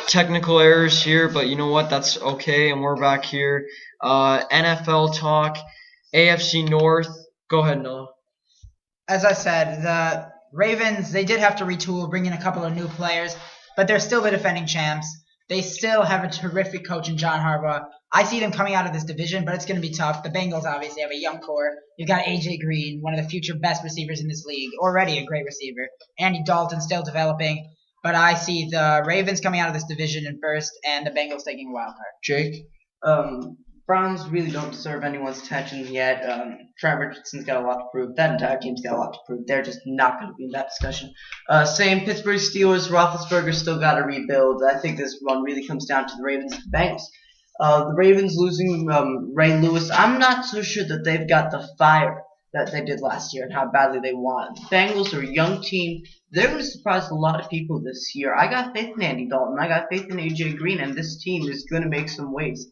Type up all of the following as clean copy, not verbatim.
technical errors here, but you know what? That's okay, and we're back here. NFL talk, AFC North. Go ahead, Noah. As I said, the Ravens, they did have to retool, bring in a couple of new players, but they're still the defending champs. They still have a terrific coach in John Harbaugh. I see them coming out of this division, but it's going to be tough. The Bengals obviously have a young core. You've got A.J. Green, one of the future best receivers in this league, already a great receiver. Andy Dalton still developing. But I see the Ravens coming out of this division in first and the Bengals taking a wild card. Jake? Browns really don't deserve anyone's attention yet. Trent Richardson's got a lot to prove. That entire team's got a lot to prove. They're just not going to be in that discussion. Same Pittsburgh Steelers. Roethlisberger's still got to rebuild. I think this one really comes down to the Ravens and the Bengals. The Ravens losing Ray Lewis. I'm not so sure that they've got the fire that they did last year and how badly they wanted. The Bengals are a young team. They're going to surprise a lot of people this year. I got faith in Andy Dalton. I got faith in A.J. Green, and this team is going to make some waves.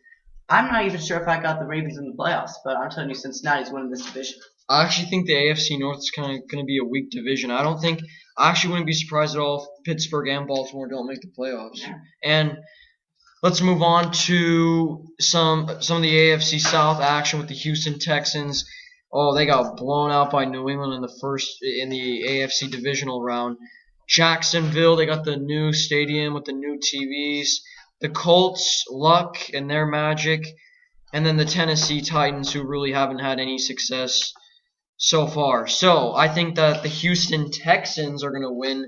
I'm not even sure if I got the Ravens in the playoffs, but I'm telling you, Cincinnati's winning this division. I actually think the AFC North is kind of going to be a weak division. I actually wouldn't be surprised at all if Pittsburgh and Baltimore don't make the playoffs. Yeah. And let's move on to some of the AFC South action with the Houston Texans. Oh, they got blown out by New England in the AFC divisional round. Jacksonville, they got the new stadium with the new TVs. The Colts, luck and their magic. And then the Tennessee Titans, who really haven't had any success so far. So I think that the Houston Texans are going to win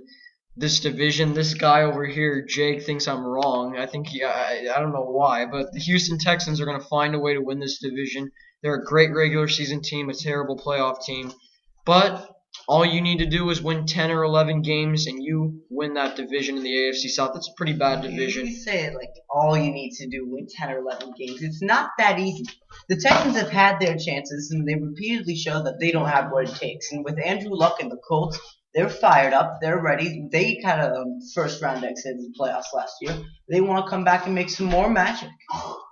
this division. This guy over here, Jake, thinks I'm wrong. I don't know why, but the Houston Texans are going to find a way to win this division. They're a great regular season team, a terrible playoff team. But all you need to do is win 10 or 11 games, and you win that division in the AFC South. That's a pretty bad division. You say it like all you need to do win 10 or 11 games. It's not that easy. The Texans have had their chances, and they repeatedly show that they don't have what it takes. And with Andrew Luck and the Colts, they're fired up. They're ready. They had a first-round exit in the playoffs last year. They want to come back and make some more magic.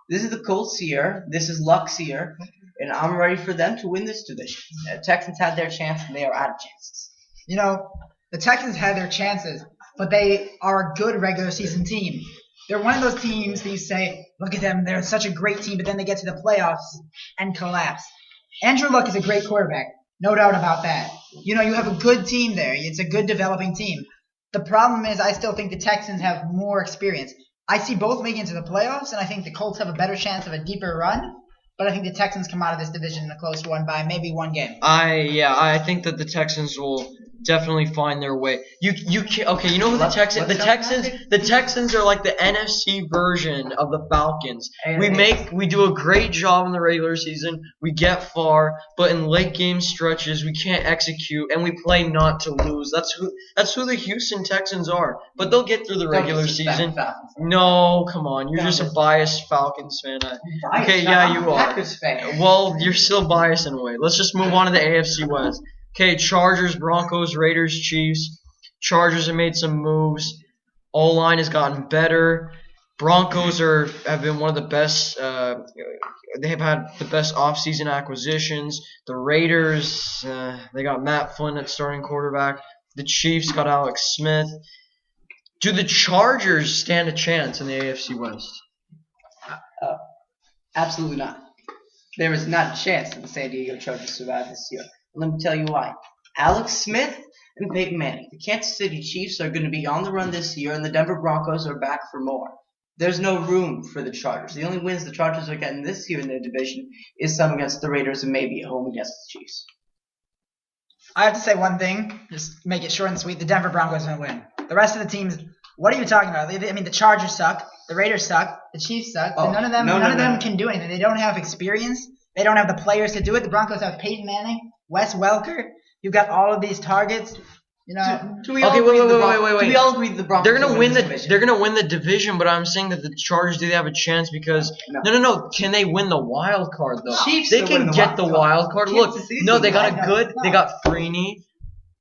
This is the Colts year. This is Luck's year. And I'm ready for them to win this division. The Texans had their chance, and they are out of chances. You know, the Texans had their chances, but they are a good regular season team. They're one of those teams that you say, look at them, they're such a great team, but then they get to the playoffs and collapse. Andrew Luck is a great quarterback, no doubt about that. You know, you have a good team there. It's a good developing team. The problem is I still think the Texans have more experience. I see both making it to the playoffs, and I think the Colts have a better chance of a deeper run. But I think the Texans come out of this division in a close one by maybe one game. I think that the Texans will definitely find their way. You know who the Texans? The Texans are like the NFC version of the Falcons. We do a great job in the regular season. We get far, but in late game stretches we can't execute, and we play not to lose. That's who the Houston Texans are. But they'll get through the regular season. No, come on, you're just a biased Falcons fan. Okay, yeah, you are. Well, you're still biased in a way. Let's just move on to the AFC West. Okay, Chargers, Broncos, Raiders, Chiefs. Chargers have made some moves. O-line has gotten better. Broncos have been one of the best. They have had the best offseason acquisitions. The Raiders, they got Matt Flynn at starting quarterback. The Chiefs got Alex Smith. Do the Chargers stand a chance in the AFC West? Absolutely not. There is not a chance that the San Diego Chargers survive this year. Let me tell you why. Alex Smith and Peyton Manning. The Kansas City Chiefs are going to be on the run this year, and the Denver Broncos are back for more. There's no room for the Chargers. The only wins the Chargers are getting this year in their division is some against the Raiders and maybe at home against the Chiefs. I have to say one thing, just make it short and sweet. The Denver Broncos are going to win. The rest of the teams, what are you talking about? I mean, the Chargers suck. The Raiders suck. The Chiefs suck. Oh, none of them can do anything. They don't have experience. They don't have the players to do it. The Broncos have Peyton Manning, Wes Welker. You've got all of these targets. You know. Do we all agree the Broncos? They're gonna win the division, but I'm saying that the Chargers do they have a chance because no. Can they win the wild card though? Chiefs they can get the wild card. Look, no, they got They got Freeney,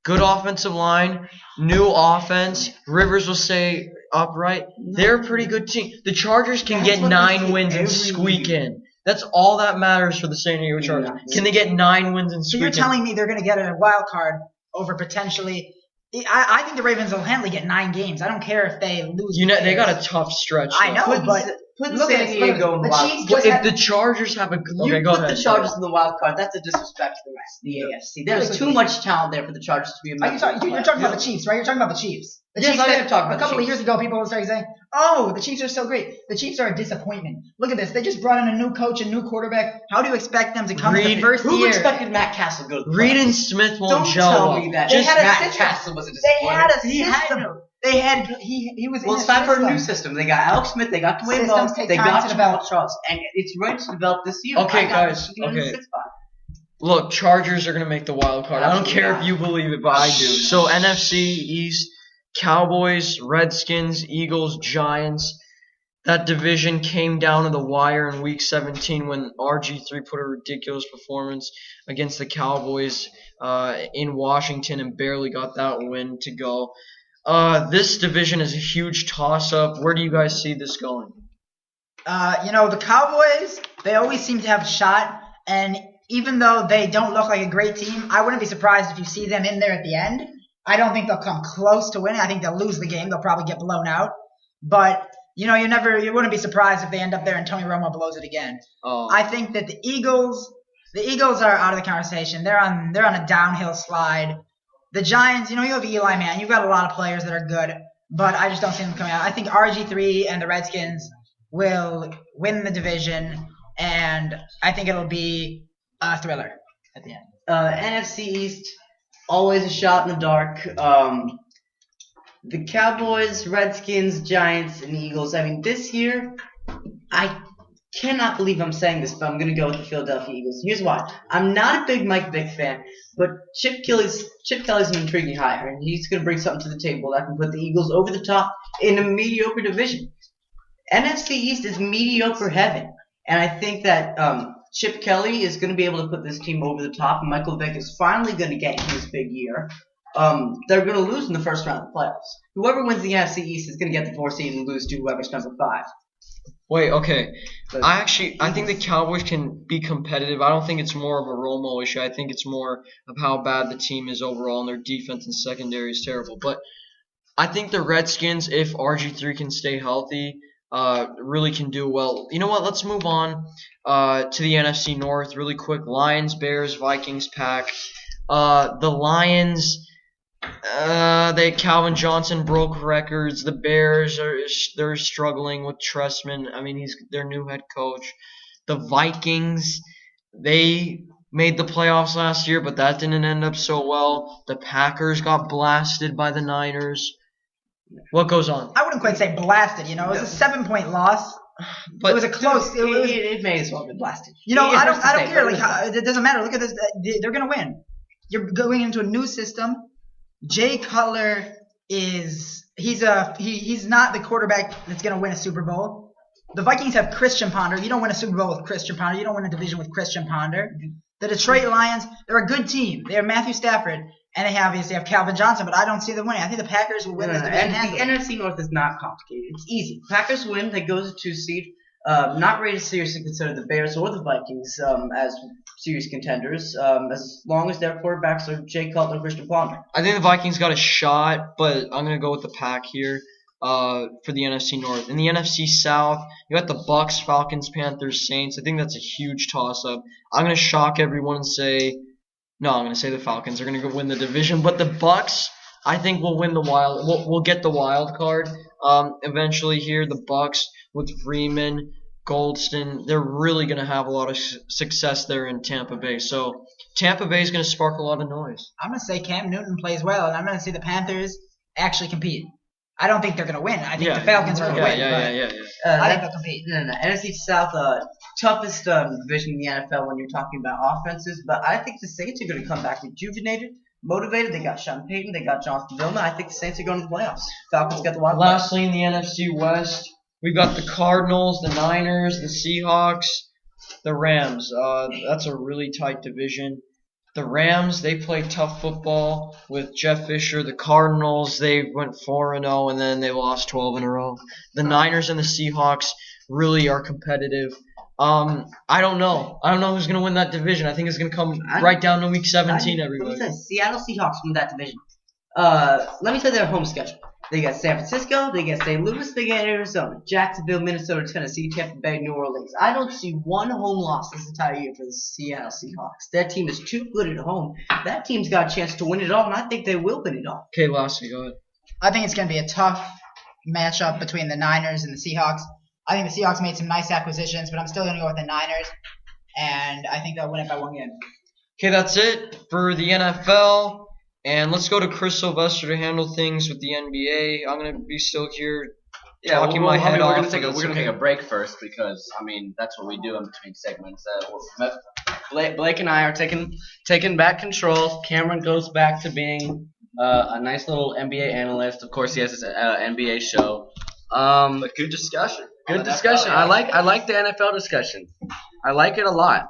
good offensive line, new offense. Rivers will stay upright. They're a pretty good team. The Chargers can get 9 wins and squeak in. That's all that matters for the San Diego Chargers. Can they get 9 wins and squeak in? So you're telling me they're going to get a wild card over potentially I think the Ravens will handily get 9 games. I don't care if they lose. They got a tough stretch. I know, but put look San at Diego in the wild Chiefs. card. If the Chargers have a You go put ahead. the Chargers in the wild card. That's a disrespect to the rest of the AFC. There's too much talent there for the Chargers to be a. You're talking about the Chiefs, right? You're talking about the Chiefs. Yes, I am talking about a couple of years ago, people started saying, "Oh, the Chiefs are so great." The Chiefs are a disappointment. Look at this. They just brought in a new coach, a new quarterback. How do you expect them to come in the first year? Who expected Matt Castle to go to the Reed and Smith won't Don't gel tell well. me that. They had a Matt system. Castle was a disappointment. They had a system. They had he was. Well, in it's time for a new system. system. They got Alex Smith. They got Dwayne Systems Bowe. take They time got to Jamal develop. Charles, and it's ready to develop this year. Okay, I got guys, Michigan in the okay. 6th spot. Look, Chargers are gonna make the wild card. I don't Absolutely care not. if you believe it, but I do. So NFC East, Cowboys, Redskins, Eagles, Giants. That division came down to the wire in Week 17 when RG3 put a ridiculous performance against the Cowboys in Washington and barely got that win to go. This division is a huge toss-up. Where do you guys see this going? The Cowboys, they always seem to have a shot, and even though they don't look like a great team, I wouldn't be surprised if you see them in there at the end. I don't think they'll come close to winning. I think they'll lose the game. They'll probably get blown out. But you wouldn't be surprised if they end up there and Tony Romo blows it again. Oh. I think that the Eagles are out of the conversation. They're on a downhill slide. The Giants, you have Eli Manning. You've got a lot of players that are good, but I just don't see them coming out. I think RG3 and the Redskins will win the division, and I think it'll be a thriller at the end. NFC East, always a shot in the dark. The Cowboys, Redskins, Giants, and Eagles. I mean, this year, I cannot believe I'm saying this, but I'm going to go with the Philadelphia Eagles. Here's why. I'm not a big Mike Vick fan, but Chip Kelly's an intriguing hire, and he's going to bring something to the table that can put the Eagles over the top in a mediocre division. NFC East is mediocre heaven, and I think that Chip Kelly is going to be able to put this team over the top, and Michael Vick is finally going to get his big year. They're going to lose in the first round of the playoffs. Whoever wins the NFC East is going to get the 4th seed and lose to whoever's number 5. Wait, okay. But I think the Cowboys can be competitive. I don't think it's more of a Romo issue. I think it's more of how bad the team is overall, and their defense and secondary is terrible. But I think the Redskins, if RG3 can stay healthy, really can do well. You know what? Let's move on to the NFC North really quick. Lions, Bears, Vikings, Pack. The Lions, Calvin Johnson broke records. The Bears they're struggling with Trestman. I mean, he's their new head coach. The Vikings, they made the playoffs last year, but that didn't end up so well. The Packers got blasted by the Niners. What goes on? I wouldn't quite say blasted. It was a 7-point loss. But it was a close. It may as well have been blasted. I don't care. It doesn't matter. Look at this. They're gonna win. You're going into a new system. Jay Cutler he's not the quarterback that's gonna win a Super Bowl. The Vikings have Christian Ponder. You don't win a Super Bowl with Christian Ponder. You don't win a division with Christian Ponder. The Detroit Lions, they're a good team. They have Matthew Stafford, and they obviously have Calvin Johnson, but I don't see them winning. I think the Packers will win this division. The NFC North is not complicated. It's easy. Packers win. They go to 2 seed. Not ready to seriously consider the Bears or the Vikings as serious contenders, as long as their quarterbacks are Jay Cutler and Christian Ponder. I think the Vikings got a shot, but I'm going to go with the Pack here for the NFC North. In the NFC South, you got the Bucks, Falcons, Panthers, Saints. I think that's a huge toss-up. I'm going to shock everyone and say – no, I'm going to say the Falcons are going to go win the division. But the Bucks, I think, will win the wild – we'll get the wild card eventually here. The Bucks with Freeman, Goldston, they're really going to have a lot of success there in Tampa Bay. So Tampa Bay is going to spark a lot of noise. I'm going to say Cam Newton plays well, and I'm going to say the Panthers actually compete. I don't think they're going to win. I think the Falcons are going to win. I think they'll compete. No. NFC South, toughest division in the NFL when you're talking about offenses. But I think the Saints are going to come back rejuvenated, motivated. They got Sean Payton. They got Jonathan Vilma. I think the Saints are going to the playoffs. Falcons got the wild card. Lastly, in the NFC West, we've got the Cardinals, the Niners, the Seahawks, the Rams. That's a really tight division. The Rams, they played tough football with Jeff Fisher. The Cardinals, they went 4-0, and then they lost 12 in a row. The Niners and the Seahawks really are competitive. I don't know. I don't know who's going to win that division. I think it's going to come right down to Week 17, everybody. Seattle Seahawks win that division. Let me tell you their home schedule. They got San Francisco, they got St. Louis, they got Arizona, Jacksonville, Minnesota, Tennessee, Tampa Bay, New Orleans. I don't see one home loss this entire year for the Seattle Seahawks. Their team is too good at home. That team's got a chance to win it all, and I think they will win it all. Okay, Lassie, go ahead. I think it's going to be a tough matchup between the Niners and the Seahawks. I think the Seahawks made some nice acquisitions, but I'm still going to go with the Niners, and I think they'll win it by 1 game. Okay, that's it for the NFL. And let's go to Chris Sylvester to handle things with the NBA. I'm going to be still here talking my head off. We're going to take a break first because, I mean, that's what we do in between segments. Blake and I are taking back control. Cameron goes back to being a nice little NBA analyst. Of course, he has his NBA show. But good discussion. Good discussion. I like the NFL discussion. I like it a lot.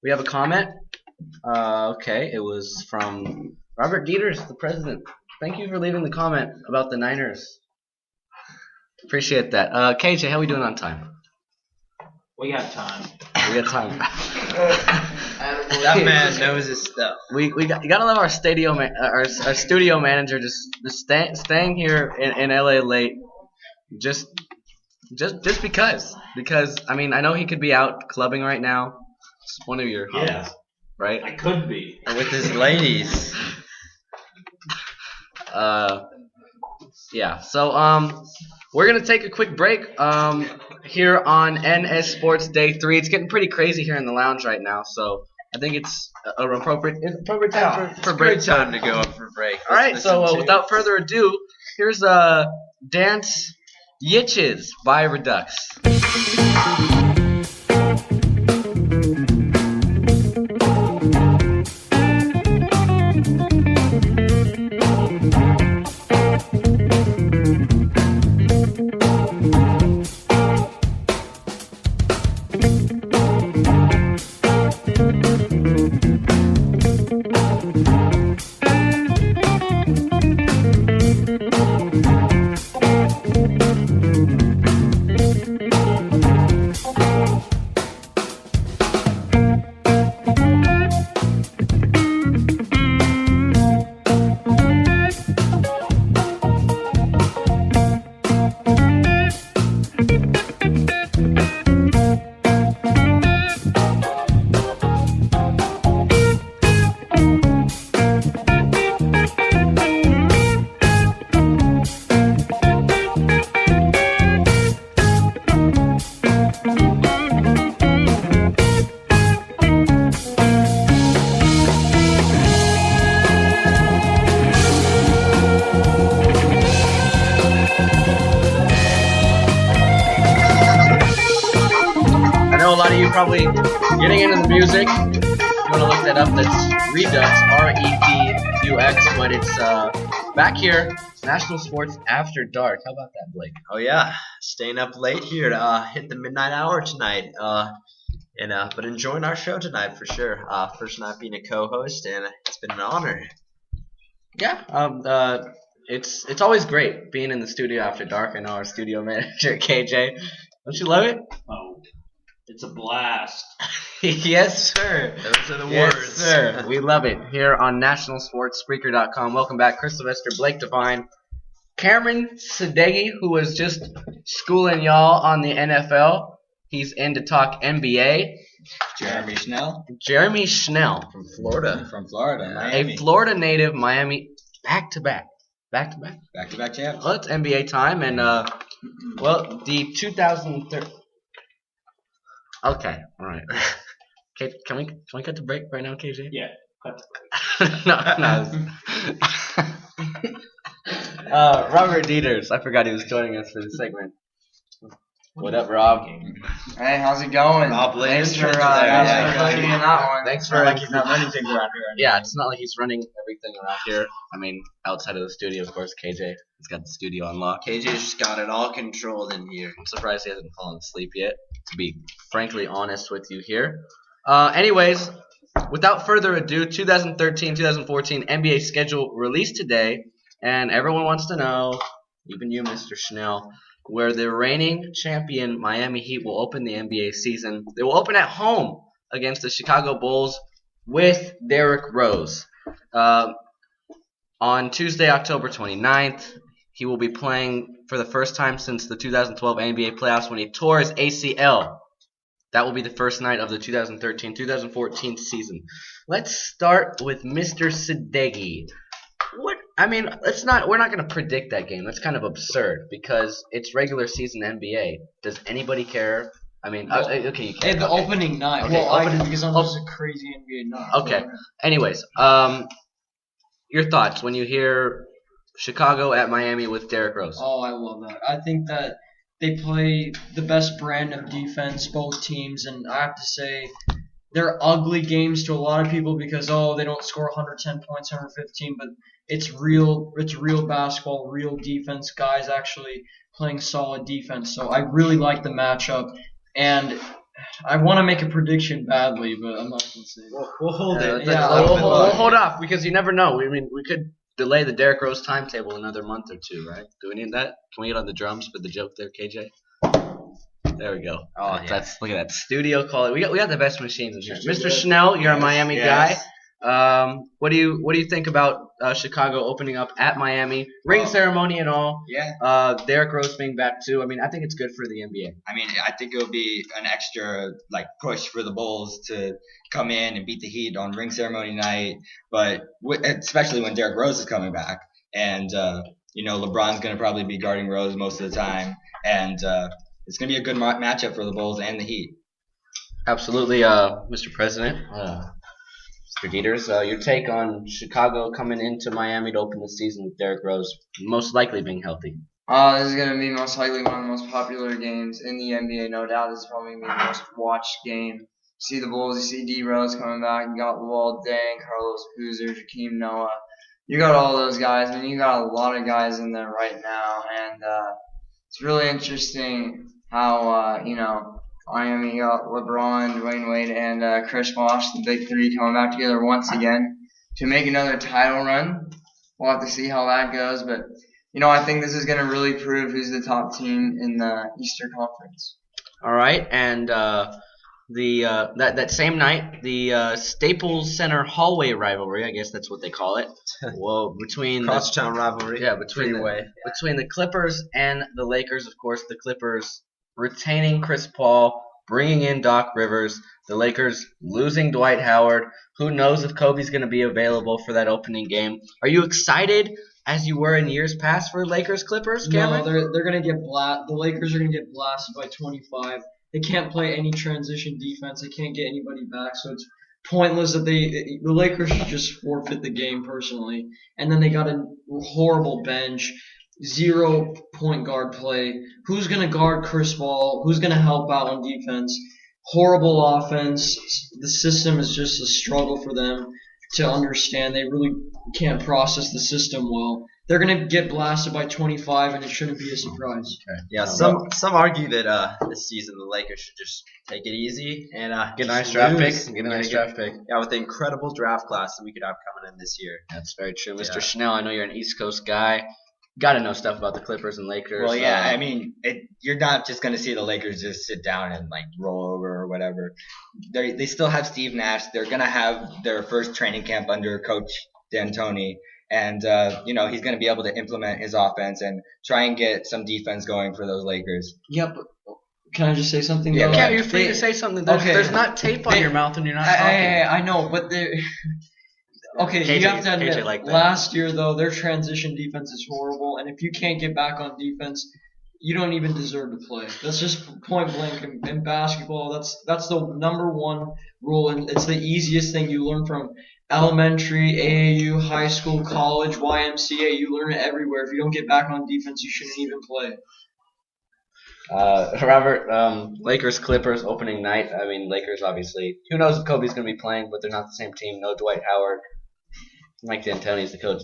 We have a comment. Okay, it was from Robert Dieters, the president. Thank you for leaving the comment about the Niners. Appreciate that. KJ, how we doing on time? We got time. We got time. That man knows his stuff. You gotta love our studio manager just staying here in LA late, just because I mean I know he could be out clubbing right now. It's one of your hobbies. Yeah. Right? I could be. With his ladies. Yeah. So we're gonna take a quick break here on NSports Day 3. It's getting pretty crazy here in the lounge right now, so I think it's an appropriate time for break. Great time to go up for break. All right. So without further ado, here's Dance Yitches by Redux. Probably getting into the music. If you want to look that up, that's Redux, R-E-D-U-X, but it's back here, National Sports After Dark. How about that, Blake? Oh yeah, staying up late here to hit the midnight hour tonight. But enjoying our show tonight for sure. First night being a co-host, and it's been an honor. Yeah, it's always great being in the studio after dark. I know our studio manager KJ. Don't you love it? Oh, it's a blast. Yes, sir. Those are the Yes, words. sir. We love it here on National Sports Spreaker.com. Welcome back, Chris Sylvester, Blake Devine, Cameron Sadeghi, who was just schooling y'all on the NFL. He's in to talk NBA. Jeremy Schnell Jeremy Schnell From Florida. from Florida, Miami. a Florida native, Miami, back-to-back Back-to-back champs. Well, it's NBA time, and the 2013. Okay, all right. Okay, can we cut the break right now, KJ? Yeah. Cut no. Robert Dieters. I forgot he was joining us for this segment. What up, Rob? Hey, how's it going? Rob Thanks for Lane's including me in that one. Thanks for. Like he's not running things around here. Yeah, it's not like he's running everything around here. I mean, outside of the studio, of course, KJ has got the studio unlocked. KJ's just got it all controlled in here. I'm surprised he hasn't fallen asleep yet, to be frankly honest with you here. Anyways, without further ado, 2013-2014 NBA schedule released today, and everyone wants to know, even you, Mr. Schnell, where the reigning champion Miami Heat will open the NBA season. They will open at home against the Chicago Bulls with Derrick Rose. On Tuesday, October 29th, he will be playing for the first time since the 2012 NBA playoffs when he tore his ACL. That will be the first night of the 2013-2014 season. Let's start with Mr. Sadeghi. We're not going to predict that game. That's kind of absurd because it's regular season NBA. Does anybody care? Okay, you care. The opening night. Okay, Well, I did because I'm just a crazy NBA nut. Okay. Anyways, your thoughts when you hear Chicago at Miami with Derrick Rose? Oh, I love that. I think that they play the best brand of defense, both teams, and I have to say they're ugly games to a lot of people because they don't score 110 points, 115, but it's real basketball, real defense, guys actually playing solid defense. So I really like the matchup, and I want to make a prediction badly, but I'm not going to say it. We'll hold it. We'll hold off because you never know. We could delay the Derrick Rose timetable another month or two, right? Do we need that? Can we get on the drums for the joke there, KJ? There we go. Oh, yeah. Look at that studio quality. We got the best machines in here. Mr. Schnell, you're a Miami guy. What do you think about Chicago opening up at Miami? Ring ceremony and all. Yeah. Derrick Rose being back too. I think it's good for the NBA. I think it'll be an extra push for the Bulls to come in and beat the Heat on ring ceremony night, but especially when Derrick Rose is coming back, and LeBron's gonna probably be guarding Rose most of the time, and it's gonna be a good matchup for the Bulls and the Heat. Absolutely, Mr. President. Mr. Dieters, your take on Chicago coming into Miami to open the season with Derrick Rose most likely being healthy? This is going to be most likely one of the most popular games in the NBA, no doubt. This is probably going to be the most watched game. You see the Bulls, you see D. Rose coming back, you got Luol Deng, Carlos Boozer, Jakeem Noah. You got all those guys. You got a lot of guys in there right now, and it's really interesting how, Miami got LeBron, Dwayne Wade, and Chris Bosh, the big three, coming back together once again to make another title run. We'll have to see how that goes, but I think this is going to really prove who's the top team in the Eastern Conference. All right, and that same night, the Staples Center hallway rivalry, I guess that's what they call it. Well, between Crosstown rivalry. Yeah, between the Clippers and the Lakers. Of course, the Clippers retaining Chris Paul, bringing in Doc Rivers. The Lakers losing Dwight Howard. Who knows if Kobe's going to be available for that opening game? Are you excited as you were in years past for Lakers Clippers, Cameron? No, they're going to get the Lakers are going to get blasted by 25. They can't play any transition defense. They can't get anybody back, so it's pointless that the Lakers should just forfeit the game personally. And then they got a horrible bench. 0 point guard play. Who's going to guard Chris Paul? Who's going to help out on defense? Horrible offense. The system is just a struggle for them to understand. They really can't process the system well. They're going to get blasted by 25, and it shouldn't be a surprise. Okay. Yeah, some argue that this season the Lakers should just take it easy and get a nice draft pick. Get a nice draft pick. Yeah, with the incredible draft class that we could have coming in this year. That's very true. Mr. Schnell, I know you're an East Coast guy. Got to know stuff about the Clippers and Lakers. Well, yeah, you're not just going to see the Lakers just sit down and roll over or whatever. They still have Steve Nash. They're going to have their first training camp under Coach D'Antoni, and he's going to be able to implement his offense and try and get some defense going for those Lakers. Yeah, but can I just say something? Yeah, you're free to say something. There's not tape on your mouth when you're not talking. I know, but okay, KJ, you have to admit, like last year, though, their transition defense is horrible, and if you can't get back on defense, you don't even deserve to play. That's just point blank in basketball. That's the number one rule, and it's the easiest thing you learn from elementary, AAU, high school, college, YMCA. You learn it everywhere. If you don't get back on defense, you shouldn't even play. Robert, Lakers Clippers opening night. Lakers obviously. Who knows if Kobe's going to be playing, but they're not the same team. No Dwight Howard. Mike D'Antoni's the coach.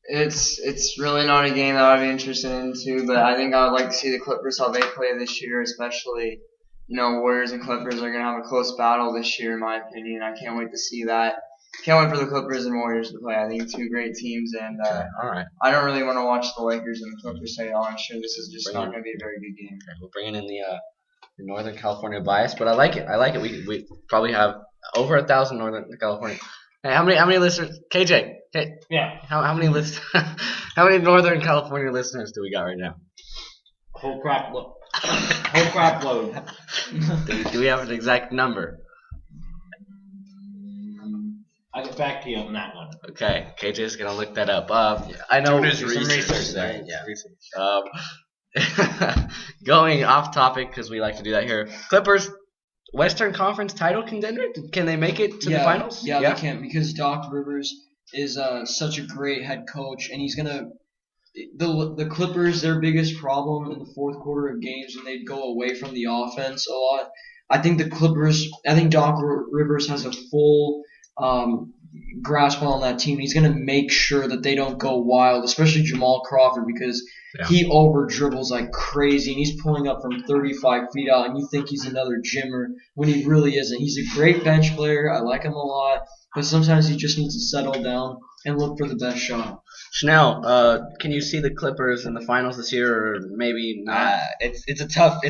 It's really not a game that I'd be interested into, but I think I would like to see the Clippers how they play this year, especially Warriors and Clippers are going to have a close battle this year, in my opinion. I can't wait to see that. Can't wait for the Clippers and Warriors to play. I think two great teams, and all right. I don't really want to watch the Lakers and the Clippers say, I'm sure this is just not going to be a very good game. Okay, we're bringing in the Northern California bias, but I like it. We probably have over 1,000 Northern California. Hey, how many listeners? KJ, Hey, Yeah. how many how many Northern California listeners do we got right now? Whole crap load. Whole crap load. Do we have an exact number? I'll get back to you on that one. Okay, KJ's gonna look that up. I know Doing his do some research there. Yeah. Going off topic because we like to do that here. Clippers, Western Conference title contender. Can they make it to the finals? Yeah, they can because Doc Rivers is such a great head coach, and he's gonna. The Clippers, their biggest problem in the fourth quarter of games when they'd go away from the offense a lot. I think Doc Rivers has a full grasp on that team. He's going to make sure that they don't go wild, especially Jamal Crawford, because he over dribbles like crazy, and he's pulling up from 35 feet out, and you think he's another Jimmer when he really isn't. He's a great bench player. I like him a lot, but sometimes he just needs to settle down and look for the best shot. Chanel, can you see the Clippers in the finals this year, or maybe not? It's a tough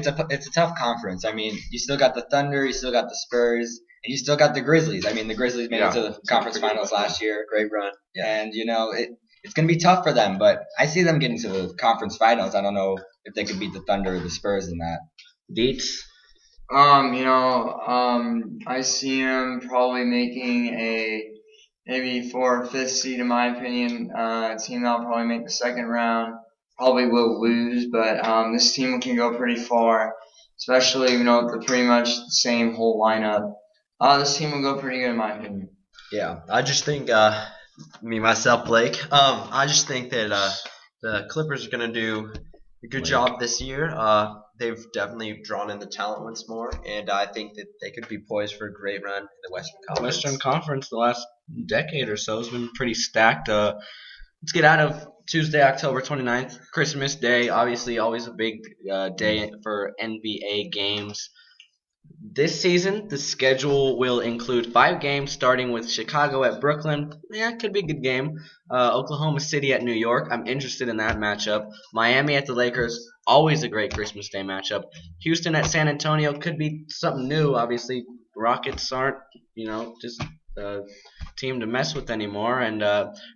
conference. I mean, you still got the Thunder, you still got the Spurs, and you still got the Grizzlies. I mean, the Grizzlies made it to the conference finals last year. Great run. Yeah. And, it's going to be tough for them, but I see them getting to the conference finals. I don't know if they could beat the Thunder or the Spurs in that. Deets? I see them probably making a maybe 4th or 5th seed, in my opinion. A team that'll probably make the second round. Probably will lose, but this team can go pretty far, especially, with the pretty much the same whole lineup. This team will go pretty good, in my opinion. Yeah, I just think, Blake, I just think that the Clippers are going to do a good job this year. They've definitely drawn in the talent once more, and I think that they could be poised for a great run in the Western Conference. Western Conference the last decade or so has been pretty stacked. Let's get out of Tuesday, October 29th, Christmas Day. Obviously, always a big day for NBA games. This season, the schedule will include 5 games, starting with Chicago at Brooklyn. Yeah, it could be a good game. Oklahoma City at New York. I'm interested in that matchup. Miami at the Lakers. Always a great Christmas Day matchup. Houston at San Antonio could be something new. Obviously, Rockets aren't, just a team to mess with anymore. And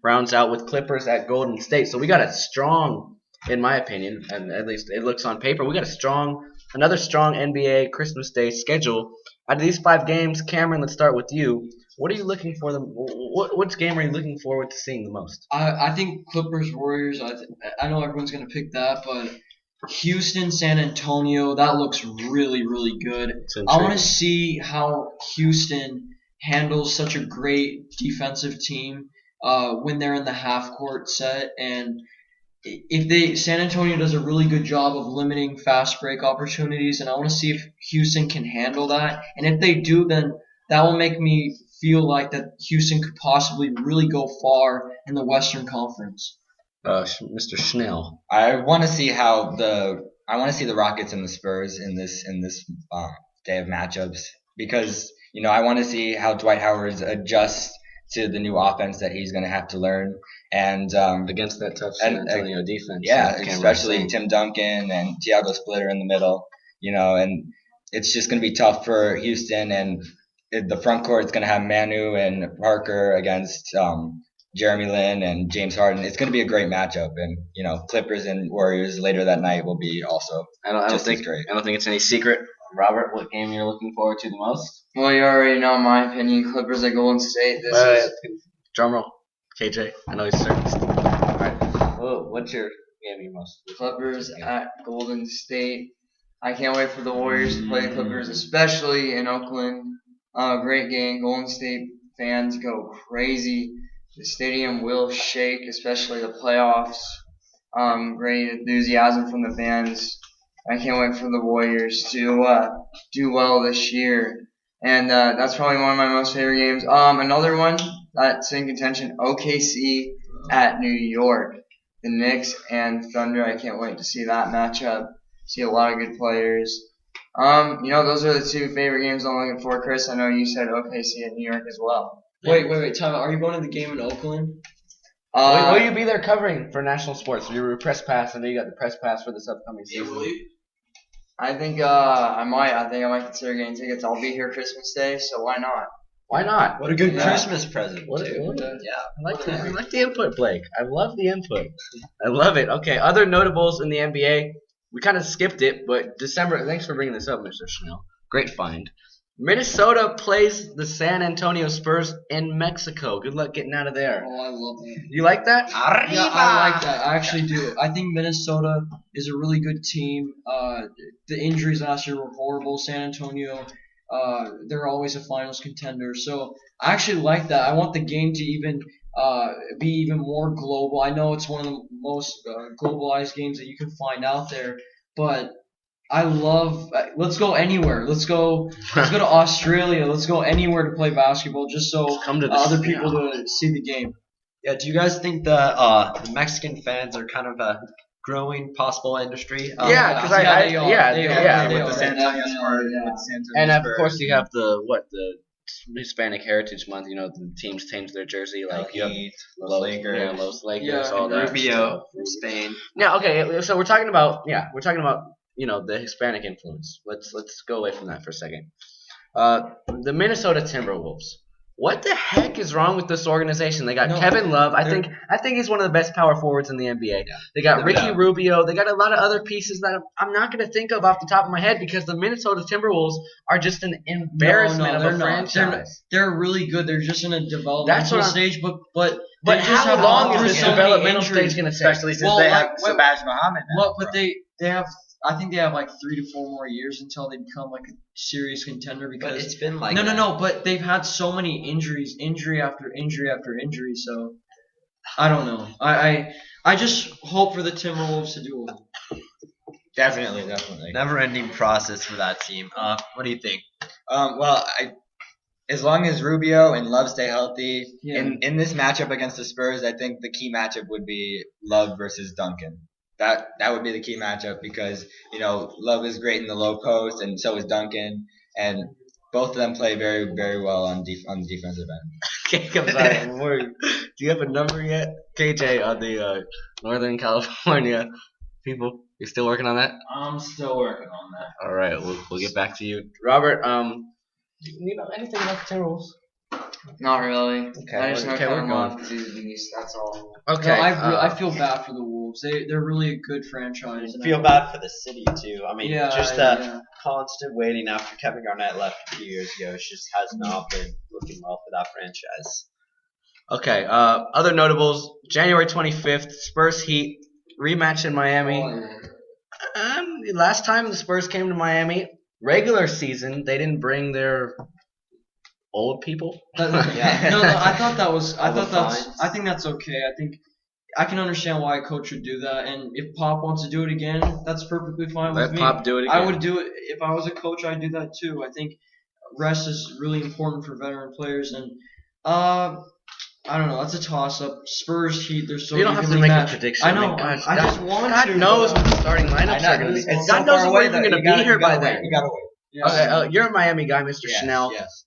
rounds out with Clippers at Golden State. So we got a strong, in my opinion, and at least it looks on paper, we got another strong NBA Christmas Day schedule. Out of these 5 games, Cameron, let's start with you. What are you looking for? What game are you looking forward to seeing the most? I think Clippers Warriors. I know everyone's gonna pick that, but Houston San Antonio, that looks really really good. I want to see how Houston handles such a great defensive team when they're in the half court set, and if San Antonio does a really good job of limiting fast break opportunities, and I want to see if Houston can handle that. And if they do, then that will make me feel like that Houston could possibly really go far in the Western Conference. Mr. Schnell. I want to see the Rockets and the Spurs in this day of matchups, because I want to see how Dwight Howard adjusts to the new offense that he's going to have to learn, and against that tough San Antonio defense. Yeah, especially Tim Duncan and Thiago Splitter in the middle, and it's just going to be tough for Houston, and the front court is going to have Manu and Parker against Jeremy Lin and James Harden. It's going to be a great matchup, and Clippers and Warriors later that night will be also I don't think it's any secret, Robert, what game you're looking forward to the most? Well, you already know my opinion. Clippers at Golden State. Drum roll, KJ. I know he's certain. All right. What's your game you most? Clippers at Golden State. I can't wait for the Warriors to play the Clippers, especially in Oakland. Great game. Golden State fans go crazy. The stadium will shake, especially the playoffs. Great enthusiasm from the fans. I can't wait for the Warriors to do well this year. And that's probably one of my most favorite games. Another one that's in contention, OKC at New York. The Knicks and Thunder. I can't wait to see that matchup. See a lot of good players. Those are the 2 favorite games I'm looking for. Chris, I know you said OKC at New York as well. Wait, Tom, are you going to the game in Oakland? Will you be there covering for National Sports? Your press pass. I know you got the press pass for this upcoming season. Will you? I think I might. I think I might consider getting tickets. I'll be here Christmas Day, so why not? Why not? What a good Yeah. Christmas present, What- too. what- Yeah. I like the input, Blake. I love the input. I love it. Okay, other notables in the NBA. We kind of skipped it, but December. Thanks for bringing this up, Mr. Chanel. Great find. Minnesota plays the San Antonio Spurs in Mexico. Good luck getting out of there. Oh, I love that. You like that? Yeah, I like that. I actually do. I think Minnesota is a really good team. The injuries last year were horrible. San Antonio, they're always a finals contender. So I actually like that. I want the game to even be even more global. I know it's one of the most globalized games that you can find out there, but I love. Let's go anywhere. Let's go to Australia. Let's go anywhere to play basketball, just so Come to the other people to see the game. Yeah, do you guys think the Mexican fans are kind of a growing possible industry? Yeah, because they are. yeah, They with are. the San Antonio Spurs, Yeah. with the San Antonio And of Spurs. course you have the Hispanic Heritage Month. You know, the teams change their jersey, like you have Heat, Los Lakers, yeah, Los Lakers, Yeah, all that. Rubio stuff. from Spain. Yeah, okay. So we're talking about the Hispanic influence. Let's go away from that for a second. The Minnesota Timberwolves. What the heck is wrong with this organization? They got No, Kevin Love. I they're- think he's one of the best power forwards in the NBA. Yeah. They got No Ricky doubt. Rubio. They got a lot of other pieces that I'm not going to think of off the top of my head because the Minnesota Timberwolves are just an embarrassment of they're a not. franchise. They're really good. They're just in a That's developmental what I'm- stage, but But they just how have long gone is through this so many developmental injuries. stage going to take? Especially since Well, they like, have Shabazz Muhammad now. What? But they have. I think they have like 3 to 4 more years until they become like a serious contender But because it's been like no. But they've had so many injuries, injury after injury after injury. So I don't know. I just hope for the Timberwolves to do well. Definitely. never-ending process for that team. What do you think? Well, as long as Rubio and Love stay healthy, Yeah. in this matchup against the Spurs, I think the key matchup would be Love versus Duncan. That would be the key matchup because Love is great in the low post and so is Duncan, and both of them play very very well on the defensive end. Okay, I'm sorry. Do you have a number yet, KJ, on the Northern California people? You still working on that? I'm still working on that. All right, we'll get back to you, Robert. You know anything about the Timberwolves? Not really. Okay, I just know okay, we're Kevin going. Love because he's a beast. That's all. Okay, No, I feel bad for the Wolves. They're really a good franchise. and Feel bad for the city too. I mean, Yeah, just that yeah. constant waiting after Kevin Garnett left a few years ago. It just has not been looking well for that franchise. Okay, other notables: January 25th, Spurs Heat rematch in Miami. Last time the Spurs came to Miami, regular season, they didn't bring their old people. Yeah. No, I thought that was. All the fines. I think that's okay. I think I can understand why a coach would do that, and if Pop wants to do it again, that's perfectly fine with Let me. Pop do it again. I would do it if I was a coach. I'd do that too. I think rest is really important for veteran players, and I don't know. That's a toss-up. Spurs, Heat. They're so You don't you have can to make a rematch. prediction. I know. God, I just want God to. knows but, what the starting lineups are going to be. It's God so knows far if we're away even that going to you be here by then. You gotta wait. yeah. You're a Miami guy, Mr. Yes, Chanel. yes.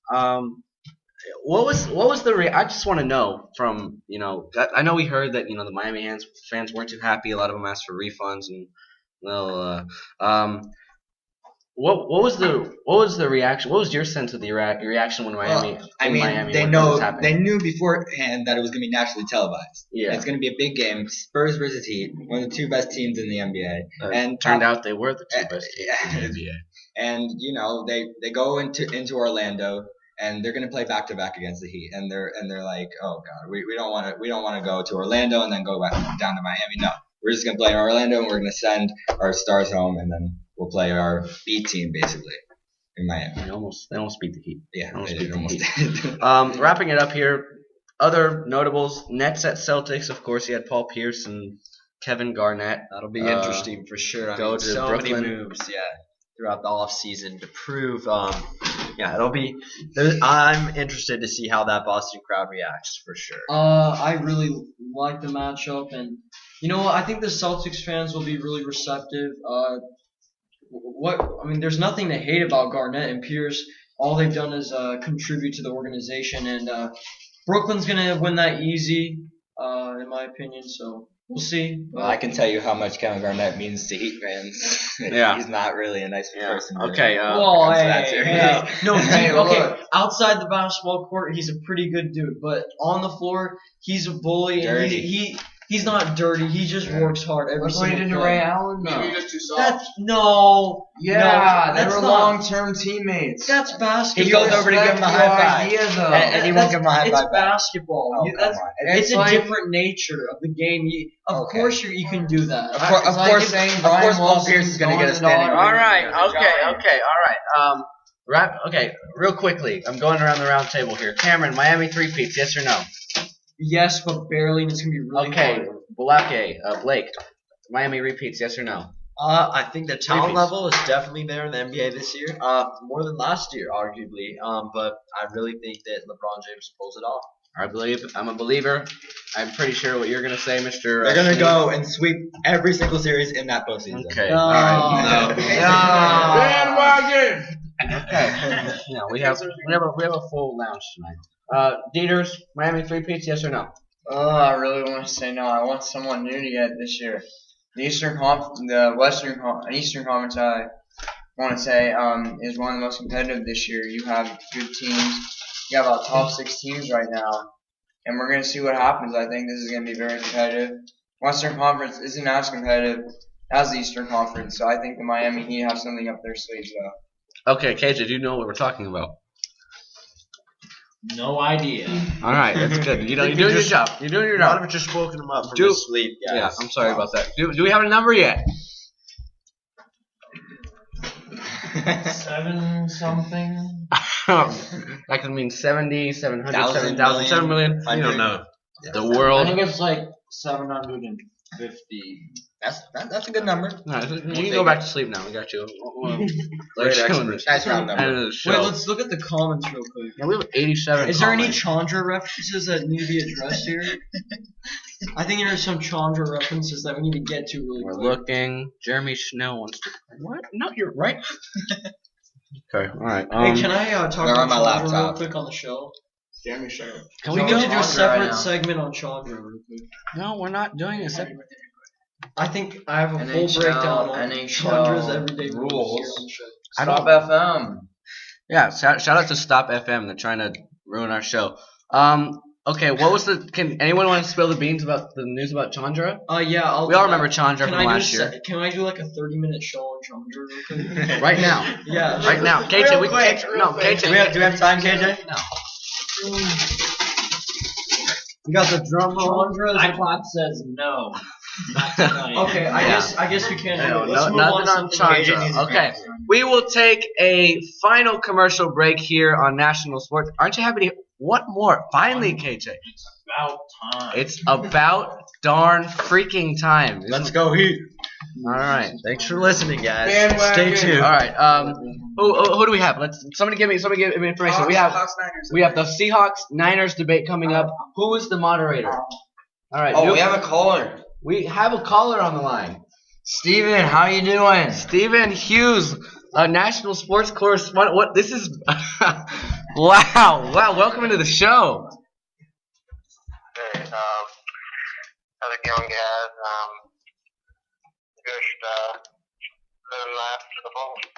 What was the I just want to know from I know we heard that the Miami fans weren't too happy. A lot of them asked for refunds and what was the reaction? What was your sense of the reaction when Miami? Well, I in mean, Miami they when know this happened? they knew beforehand that it was going to be nationally televised. Yeah. It's going to be a big game. Spurs versus Heat, one of the two best teams in the NBA. And turned out they were the two best teams in the NBA. And they go into Orlando and they're going to play back to back against the Heat. And they're like, oh god, we don't want to go to Orlando and then go back down to Miami. No, we're just going to play in Orlando and we're going to send our stars home and then we'll play our B team basically in Miami. They almost beat the Heat. Yeah, Almost they beat the almost Heat. did. Wrapping it up here, other notables: Nets at Celtics. Of course, you had Paul Pierce and Kevin Garnett. That'll be interesting for sure. I go mean, to so Brooklyn. many moves, throughout the off season to prove. It'll be. I'm interested to see how that Boston crowd reacts for sure. I really like the matchup, and you know what? I think the Celtics fans will be really receptive. There's nothing to hate about Garnett and Pierce. All they've done is contribute to the organization, and Brooklyn's gonna win that easy, in my opinion. So We'll see. Well, I can tell you how much Kevin Garnett means to Heat fans. Yeah. He's not really a nice person. Really. Okay. Well, comes to that hey, series. hey, no, Hey, okay. look. Outside the basketball court, he's a pretty good dude, but on the floor, he's a bully. And Dirty. he's not dirty. He just works hard every Look what he single did to play. Ray Allen. Maybe No. just too soft. That's no. Yeah, no, they that's were not- long-term teammates. That's basketball. He goes over to give him a high five. Idea, though. And he won't give him a high It's five back. basketball. Oh, You- come that's, on. it's It's a like- different nature of the game. Of Okay. course you can do that. Of course, Paul Pierce is going to get a standing. All right. Okay. All right. Okay. Real quickly, I'm going around the round table here. Cameron, Miami three-peats, yes or no? Yes, but barely, and it's gonna be really Okay. hard. Blake, Miami repeats, yes or no? I think the talent Repeats. level is definitely there in the NBA this year. More than last year, arguably. But I really think that LeBron James pulls it off. I'm a believer. I'm pretty sure what you're gonna say, Mr. They're going to Smith. go and sweep every single series in that postseason. Okay. No. All right. Bandwagon! Okay. Yeah, we have a full lounge tonight. Dieters, Miami three-peats, yes or no? Oh, I really want to say no. I want someone new to get it this year. The Eastern Conference, I want to say, is one of the most competitive this year. You have good teams. You have about top 6 teams right now, and we're going to see what happens. I think this is going to be very competitive. Western Conference isn't as competitive as the Eastern Conference, so I think the Miami Heat have something up their sleeves, though. Okay, KJ, do you know what we're talking about? No idea. All right, that's good. You're doing your job. You're doing your A lot job. of it just woken him up from Do- his sleep, guys. Yeah, I'm sorry about that. Do we have a number yet? 7 something. That could mean 70, 700, 1,000 7,000, 7 million. I don't know. The I world. think it's like 750. That's a good number. No, you can go back to sleep now. We got you. Great chilling experts. Nice round number. End of the show. Wait, let's look at the comments real quick. Yeah, we have 87. Is there any comments. Chandra references that need to be addressed here? I think there's some Chandra references that we need to get to really We're quick. looking. Jeremy Schnell wants to. What? No, you're right. Okay, all right. Hey, can I talk They're about on my Chandra real laptop. quick on the show? Jeremy Show. Can We we need go? to do a Chandra separate right now. segment on Chandra real quick. No, we're not doing a second. I think I have a full NHL, breakdown on NHL Chandra's everyday rules. rules. Here on the show. I don't- Stop FM. Yeah, shout out to Stop FM. They're trying to ruin our show. Okay, what was the? Can anyone want to spill the beans about the news about Chandra? Yeah, I'll We all remember Chandra Can from I do last year. Can I do like a 30-minute show on Chandra real quick? Right now. Yeah. Right now. KJ, Real we quick, no, Do KJ. we have time, KJ? We got the drummer on. My clock says no. Not tonight. Okay, I guess we can. No, Let's move nothing on on to something Chandra. else. Okay, we will take a final commercial break here on National Sports. Aren't you happy to? What more? Finally, KJ. About time. It's about darn freaking time. Let's go Heat. All right. Thanks for listening, guys. Bandwagon. Stay tuned. All right. Who do we have? Somebody give me information. We have the Seahawks Niners debate coming up. Who is the moderator? All right. Oh, we have a caller. We have a caller on the line. Steven, how you doing? Stephen Hughes, a national sports correspondent. What? This is wow. Welcome into the show. Hey, how's it going, guys? Just living life to the fullest.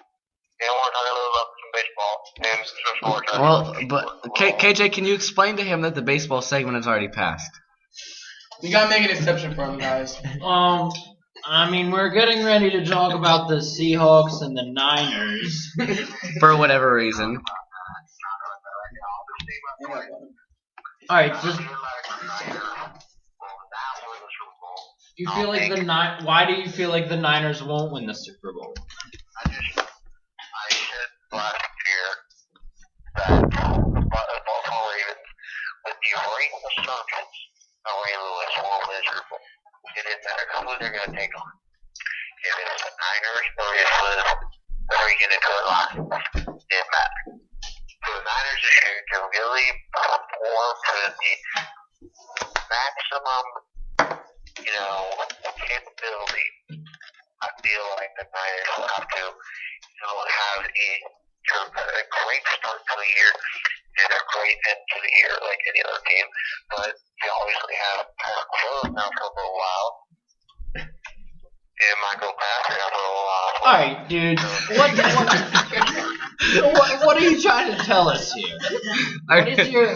Yeah, I want to talk a little about some baseball and some sports. Well, but KJ, can you explain to him that the baseball segment has already passed? You gotta make an exception for him, guys. I mean, we're getting ready to talk about the Seahawks and the Niners. For whatever reason. All right, just you feel like why do you feel like the Niners won't win the Super Bowl? I said last year that the Baltimore Ravens would be right in the circles of Ray Lewis were miserable. It didn't matter who they're going to take on. If it's the Niners or if it was very good into it last year, it didn't matter. For the Niners this year to really perform to the maximum, capability, I feel like the Niners will have to, have a great start to the year had a great end to the year like any other team, but they obviously have closed now for a little while. And Michael Patrick for a little while. Alright, dude. What are you trying to tell us here?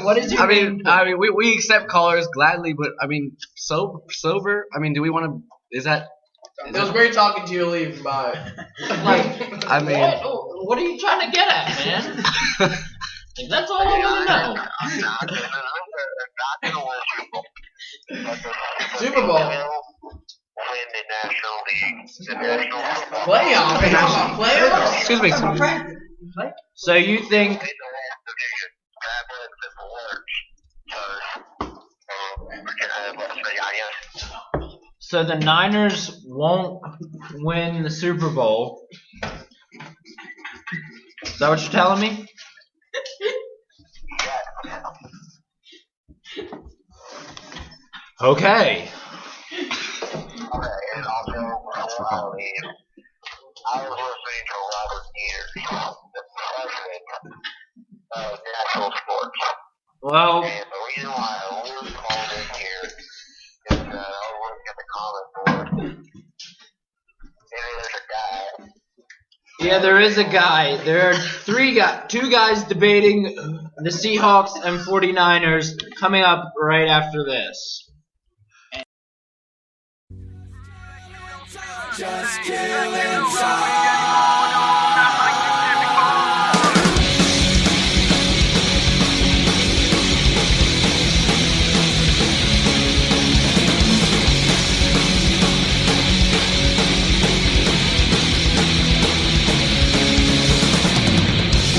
What is your I mean, we accept callers gladly, but I mean, sober. I mean, do we want to? Is that? It was great talking to you. Leave. Bye. Like, I mean, what are you trying to get at, man? That's all I want to know. Not gonna win Super Bowl. Win the National League, the National Football Playoffs. excuse me. So you think Division. That wins if it works. so? The Niners won't win the Super Bowl. Is that what you're telling me? Okay. Okay, and also before I leave, I was listening to Robert Peters, the president of National Sports. Well, And the reason why I always called in here is that I was looking at the comment board, and there's a guy. yeah, there is a guy. There are two guys debating the Seahawks and 49ers coming up right after this. Just killing time.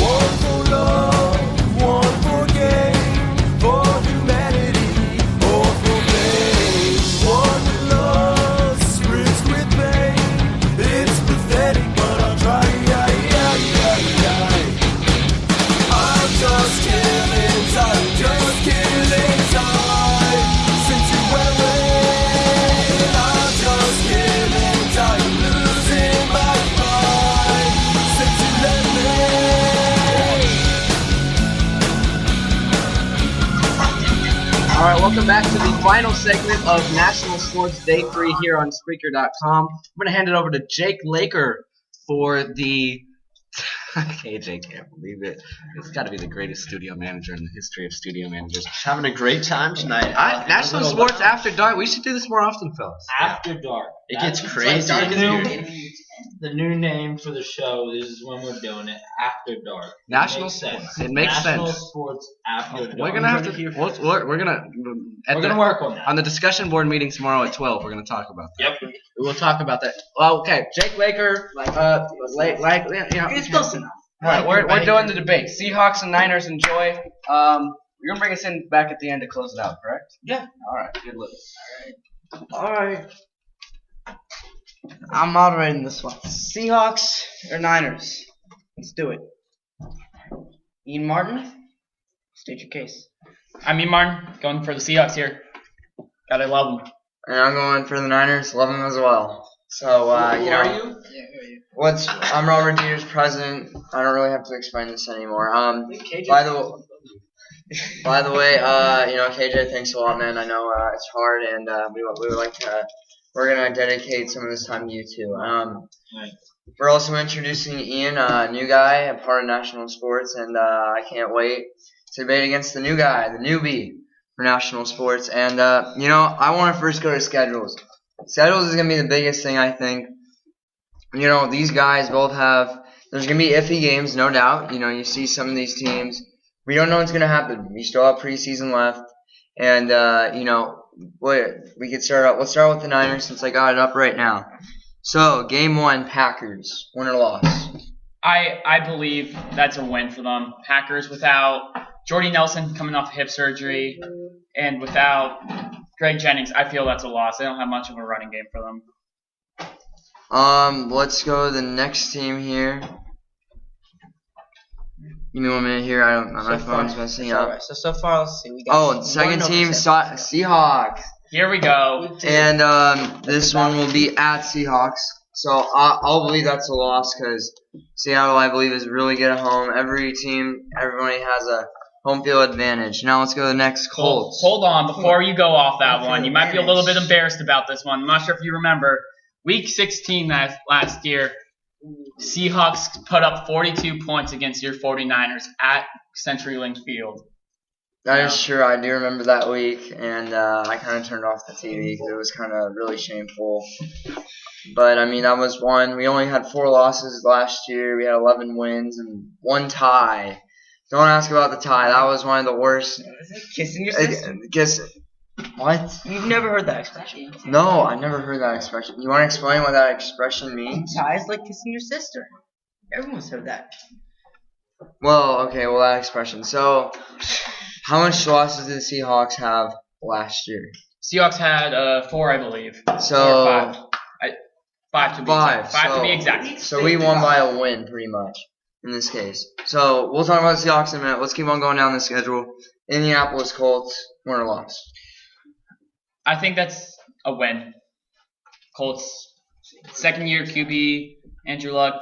One for love, one for gain, for humanity, or for fame. One that loves, spritzed with pain. It's pathetic, but I'll try. I'm just killing time, since you went away. I'm just killing time, losing my mind, since you left me. All right, welcome back to the final segment of National Sports Day 3 here on Spreaker.com. I'm going to hand it over to Jake Laker for the... KJ can't believe it. It's got to be the greatest studio manager in the history of studio managers. Having a great time tonight. National Sports After Dark. We should do this more often, fellas. After dark. It gets That's crazy. like the new name for the show. This is when we're doing it. After dark. National Makes sense. It makes National sench. Sports After Dark. We're gonna have to. We're gonna. We're gonna work on that. On the discussion board meeting tomorrow at 12. We're gonna talk about that. Yep. We'll talk about that. Well, okay. Jake Laker. You know. It's close enough. All right, we're doing the debate. Seahawks and Niners enjoy. You're gonna bring us in back at the end to close it out, correct? Yeah. All right. Good luck. All right. I'm moderating this one. Seahawks or Niners? Let's do it. Ian Martin, state your case. I'm Ian Martin, going for the Seahawks here. Gotta love them. And I'm going for the Niners. Love them as well. So, Who are you? I'm Robert Dieter's president. I don't really have to explain this anymore. By the way, KJ, thanks a lot, man. I know it's hard, and we would like to. We're gonna dedicate some of this time to you too. We're also introducing Ian, a new guy, a part of National Sports, and I can't wait to debate against the new guy, the newbie for National Sports. And I want to first go to schedules. Schedules is gonna be the biggest thing, I think. These guys both have. There's gonna be iffy games, no doubt. You see some of these teams. We don't know what's gonna happen. We still have preseason left, and we could start out. Let's start with the Niners since I got it up right now. So, game 1, Packers, win or loss? I believe that's a win for them. Packers without Jordy Nelson coming off hip surgery and without Greg Jennings, I feel that's a loss. They don't have much of a running game for them. Let's go to the next team here. Give me 1 minute here. My phone's messing up. So far, let's see. We got second team, Seahawks. Here we go. And this one will be at Seahawks. So I'll believe that's a loss because Seattle, I believe, is really good at home. Everybody has a Home field advantage. Now let's go to the next Colts. Hold on, before you go off that one, you might be a little bit embarrassed about this one. I'm not sure if you remember. Week 16 last year, Seahawks put up 42 points against your 49ers at CenturyLink Field. That is true. I do remember that week, and I kind of turned off the TV because it was kind of really shameful. But, I mean, that was one. We only had 4 losses last year. We had 11 wins and 1 tie. Don't ask about the tie. That was one of the worst. Kissing your sister? What? You've never heard that expression. No, I never heard that expression. You want to explain what that expression means? Ties like kissing your sister. Everyone's heard that. Well, okay, that expression. So, how much losses did the Seahawks have last year? Seahawks had 4, I believe. So, 5. 5 to be exact. 5 to be exact. So we won by a win, pretty much, in this case. So we'll talk about the Seahawks in a minute. Let's keep on going down the schedule. Indianapolis Colts, win or loss? I think that's a win. Colts, second-year QB, Andrew Luck,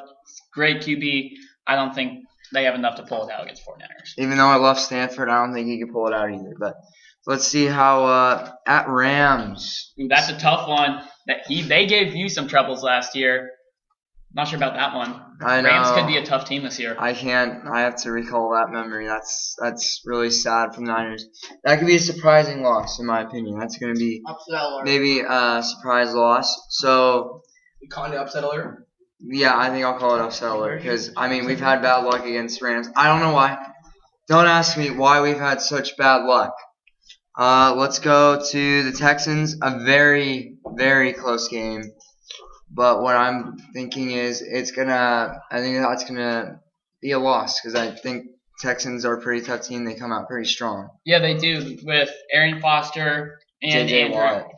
great QB. I don't think they have enough to pull it out against 49ers. Even though I love Stanford, I don't think he could pull it out either. But let's see how at Rams. Ooh, that's a tough one. They gave you some troubles last year. Not sure about that one. I know. Rams could be a tough team this year. I can't. I have to recall that memory. That's really sad from the Niners. That could be a surprising loss, in my opinion. That's going to be maybe a surprise loss. So, You calling it upset alert? yeah, I think I'll call it upset alert because, I mean, we've had bad luck against Rams. I don't know why. Don't ask me why we've had such bad luck. Let's go to the Texans. A very, very close game. But what I'm thinking is I think that's going to be a loss because I think Texans are a pretty tough team. They come out pretty strong. Yeah, they do with Arian Foster and J.J. Andrew. Watt.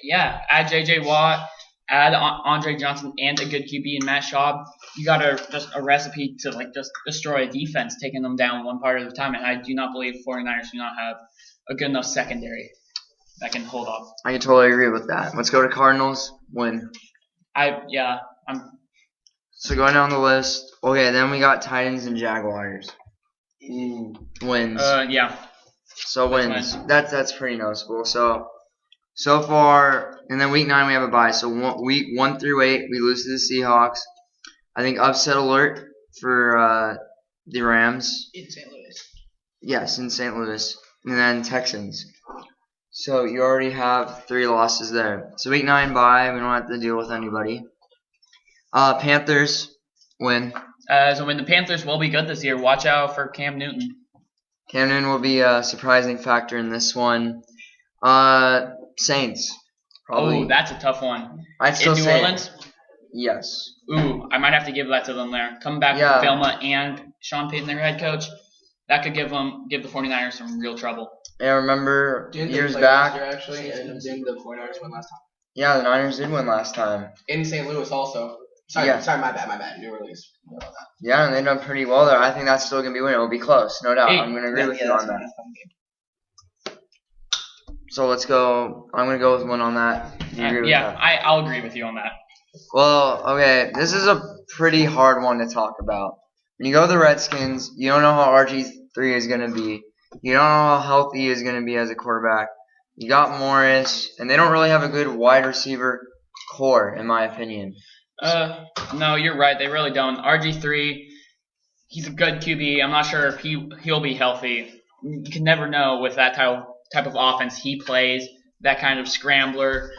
Yeah, add J.J. Watt, add Andre Johnson and a good QB in Matt Schaub. You got just a recipe to just destroy a defense, taking them down one part at a time. And I do not believe 49ers do not have a good enough secondary that can hold up. I can totally agree with that. Let's go to Cardinals. Win. So going down the list. Okay, then we got Titans and Jaguars. Wins. Yeah. So wins. That's pretty noticeable. So far, and then week 9 we have a bye. So week 1 through 8 we lose to the Seahawks. I think upset alert for the Rams. In St. Louis. Yes, in St. Louis. And then Texans. So you already have 3 losses there. So week 9 bye. We don't have to deal with anybody. Panthers win. So when the Panthers will be good this year, watch out for Cam Newton. Cam Newton will be a surprising factor in this one. Saints. Probably. Oh, that's a tough one. I'd still in New say Orleans? Yes. Ooh, I might have to give that to them there. Coming back with Vilma and Sean Payton, their head coach, that could give the 49ers some real trouble. Yeah, I remember years back. back. Actually, and didn't the 49ers win last time? Yeah, the Niners did win last time. In St. Louis also. Sorry, Yeah. sorry, my bad. New Orleans. What about that? Yeah, and they've done pretty well there. I think that's still going to be winning. It'll be close, no doubt. Hey, I'm going to agree with you that's on gonna that. be a fun game. So let's go. I'm going to go with one on that. Do you agree with Yeah, that? I'll agree with you on that. Well, okay, this is a pretty hard one to talk about. When you go to the Redskins, you don't know how RG3 is going to be. You don't know how healthy he is going to be as a quarterback. You got Morris, and they don't really have a good wide receiver core, in my opinion. No, you're right. They really don't. RG3, he's a good QB. I'm not sure if he'll be healthy. You can never know with that type of offense he plays, that kind of scrambler.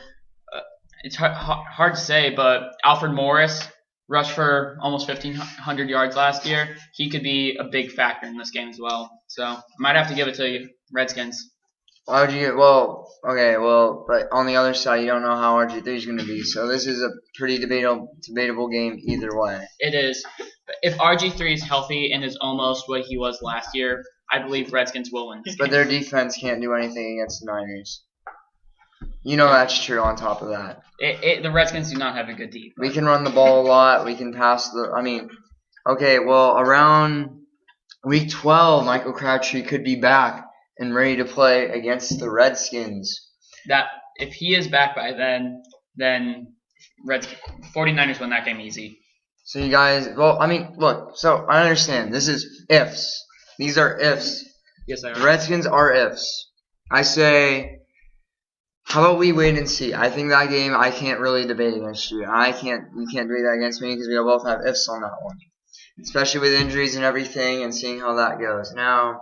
It's hard to say, but Alfred Morris rushed for almost 1,500 yards last year. He could be a big factor in this game as well. So I might have to give it to you, Redskins. Why would you? But on the other side, you don't know how RG3 is going to be. So this is a pretty debatable game either way. It is. If RG3 is healthy and is almost what he was last year, I believe Redskins will win this But game. their defense can't do anything against the Niners. You know that's true on top of that. The Redskins do not have a good defense. We can run the ball a lot. We can pass around week 12, Michael Crabtree could be back and ready to play against the Redskins. That if he is back by then 49ers win that game easy. So you guys, look, so I understand. This is ifs. These are ifs. Yes, I The are. Redskins are ifs. I say, how about we wait and see? I think that game I can't really debate against you. You can't debate that against me because we both have ifs on that one. Especially with injuries and everything and seeing how that goes. Now,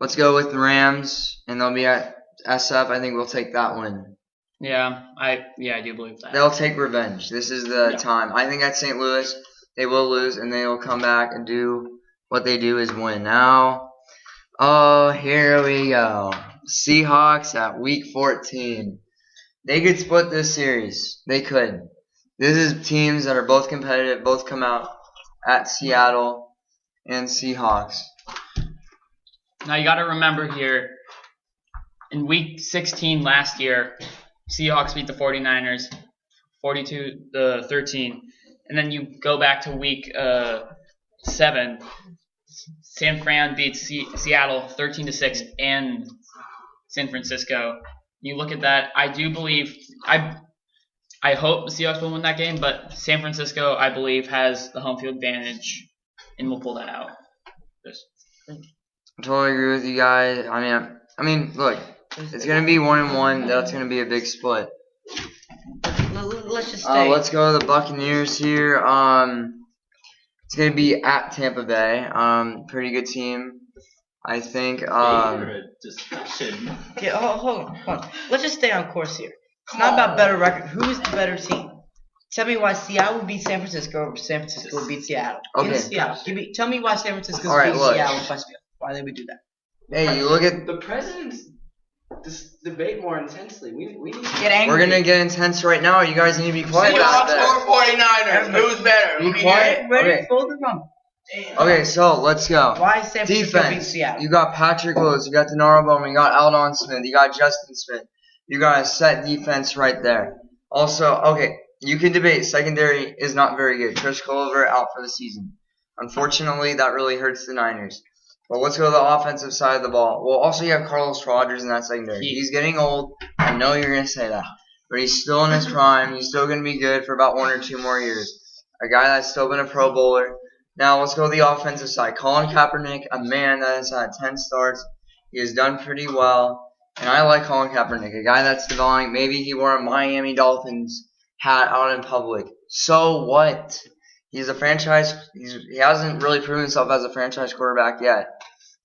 let's go with the Rams, and they'll be at SF. I think we'll take that one. Yeah, I do believe that. They'll take revenge. This is the time. I think at St. Louis, they will lose, and they will come back and do what they do is win. Now, here we go. Seahawks at week 14. They could split this series. They could. This is teams that are both competitive, both come out at Seattle and Seahawks. Now you got to remember here, in week 16 last year, Seahawks beat the 49ers 42-13. And then you go back to week 7, San Fran beats Seattle 13-6 in San Francisco. You look at that, I do believe I hope the Seahawks will win that game, but San Francisco, I believe, has the home field advantage and will pull that out. I totally agree with you guys. I mean, look, it's gonna be 1-1. That's gonna be a big split. Let's just stay. Let's go to the Buccaneers here. It's gonna be at Tampa Bay. Pretty good team, I think. Discussion. Okay, hold on. Let's just stay on course here. It's not about better record. Who is the better team? Tell me why Seattle would beat San Francisco or San Francisco would beat Seattle. Okay. In Seattle. Tell me why San Francisco All right, beat look. Seattle and vice versa. Why they would do that. Hey, you look at. The presidents debate more intensely. We need to Get angry. We're gonna get intense right now. You guys need to be quiet about that. 49ers. Who's better? Be quiet. Ready Okay. for the run. Okay, so let's go. Why is San Francisco beat Defense. Seattle? You got Patrick Willis. You got Denaro Bowman. You got Aldon Smith. You got Justin Smith. You got a set defense right there. Also, okay, you can debate secondary is not very good. Chris Culver out for the season. Unfortunately, that really hurts the Niners. But let's go to the offensive side of the ball. Well, also you have Carlos Rogers in that secondary. He's getting old. I know you're going to say that. But he's still in his prime. He's still going to be good for about 1 or 2 more years. A guy that's still been a Pro Bowler. Now let's go to the offensive side. Colin Kaepernick, a man that has had 10 starts. He has done pretty well. And I like Colin Kaepernick, a guy that's developing. Maybe he wore a Miami Dolphins hat out in public. So what? He's a franchise. He hasn't really proven himself as a franchise quarterback yet.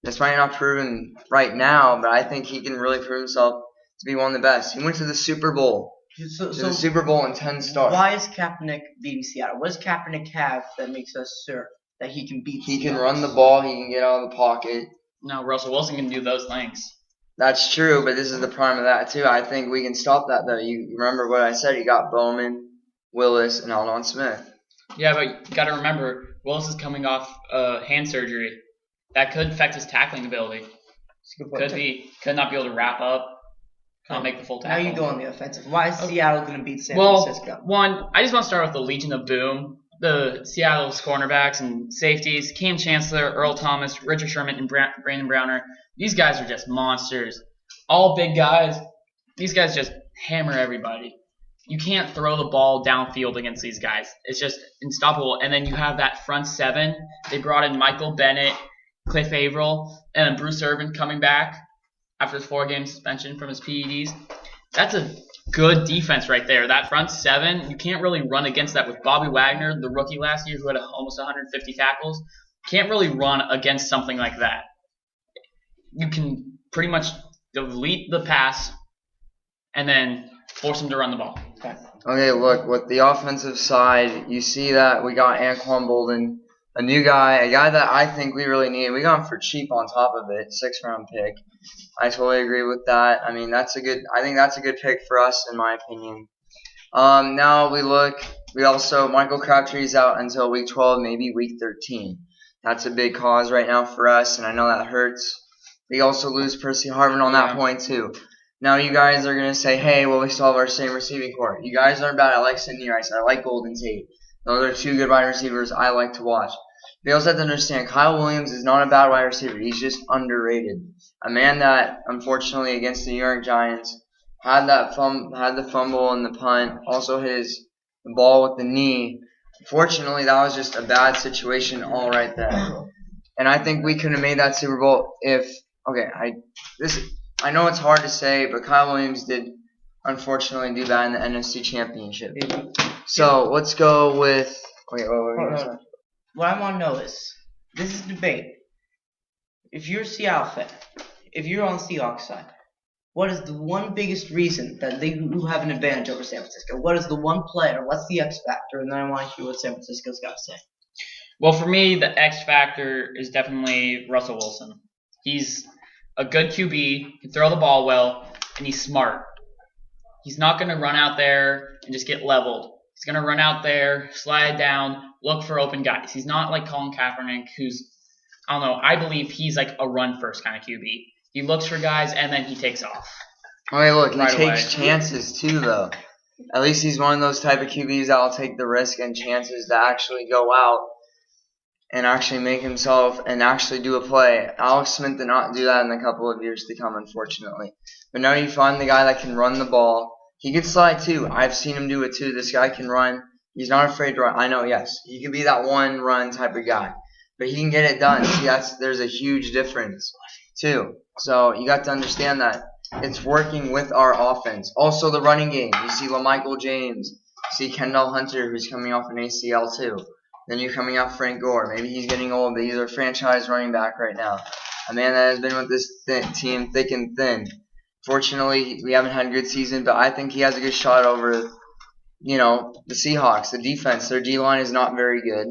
This might not proven right now, but I think he can really prove himself to be one of the best. He went to the Super Bowl. So The Super Bowl in 10 starts. why is Kaepernick beating Seattle? What does Kaepernick have that makes us sure that he can beat He can Seattle? run the ball. He can get out of the pocket. No, Russell Wilson can do those things. That's true, but this is the prime of that too. I think we can stop that though. You remember what I said? You got Bowman, Willis, and Aldon Smith. Yeah, but you got to remember, Willis is coming off hand surgery. That could affect his tackling ability. Could not be able to wrap up, not make the full Now tackle. you go on the offensive. Why is Seattle going to beat San Well, Francisco? one, I just want to start with the Legion of Boom. The Seattle's cornerbacks and safeties, Cam Chancellor, Earl Thomas, Richard Sherman, and Brandon Browner. These guys are just monsters. All big guys. These guys just hammer everybody. You can't throw the ball downfield against these guys. It's just unstoppable. And then you have that front 7. They brought in Michael Bennett, Cliff Averill, and Bruce Irvin coming back after his 4-game suspension from his PEDs. That's a good defense right there. That front 7, you can't really run against that with Bobby Wagner, the rookie last year who had almost 150 tackles. Can't really run against something like that. You can pretty much delete the pass and then force them to run the ball. Okay, look, with the offensive side, you see that we got Anquan Bolden, a new guy, a guy that I think we really need. We got him for cheap on top of it, 6th-round pick. I totally agree with that. I mean, I think that's a good pick for us, in my opinion. Now we also, Michael Crabtree's out until week 12, maybe week 13. That's a big cause right now for us, and I know that hurts. We also lose Percy Harvin on that point, too. Now you guys are going to say, hey, well, we still have our same receiving core. You guys aren't bad. I like Sidney Rice. I like Golden Tate. Those are 2 good wide receivers I like to watch. We also have to understand Kyle Williams is not a bad wide receiver. He's just underrated. A man that, unfortunately, against the New York Giants, had the fumble and the punt, also hit the ball with the knee. Fortunately, that was just a bad situation all right there. And I think we could have made that Super Bowl if Okay, I know it's hard to say, but Kyle Williams did unfortunately do that in the NFC Championship. So let's go with. Wait. What I want to know is, this is debate. If you're a Seattle fan, if you're on the Seahawks side, what is the one biggest reason that you have an advantage over San Francisco? What is the one player? What's the X factor? And then I want to hear what San Francisco's got to say. Well, for me, the X factor is definitely Russell Wilson. He's a good QB, can throw the ball well, and he's smart. He's not going to run out there and just get leveled. He's going to run out there, slide down, look for open guys. He's not like Colin Kaepernick, who's, I don't know, I believe he's like a run-first kind of QB. He looks for guys, and then he takes off. Oh, hey, look, he Right takes away. chances too, though. At least he's one of those type of QBs that will take the risk and chances to actually go out and actually make himself and actually do a play. Alex Smith did not do that in a couple of years to come, unfortunately. But now you find the guy that can run the ball. He can slide too. I've seen him do it too. This guy can run. He's not afraid to run. I know, yes. He can be that one run type of guy. But he can get it done. See, there's a huge difference too. So you got to understand that it's working with our offense. Also the running game. You see LaMichael James. You see Kendall Hunter, who's coming off an ACL too. Then you're coming out Frank Gore. Maybe he's getting old, but he's our franchise running back right now. A man that has been with this team thick and thin. Fortunately, we haven't had a good season, but I think he has a good shot over, the Seahawks. The defense, their D-line is not very good.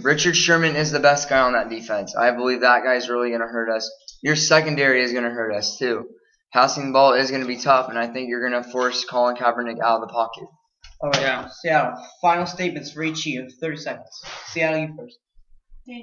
Richard Sherman is the best guy on that defense. I believe that guy's really going to hurt us. Your secondary is going to hurt us too. Passing the ball is going to be tough, and I think you're going to force Colin Kaepernick out of the pocket. All right, Yeah. Seattle. Final statements for each of you. 30 seconds. Seattle, you first.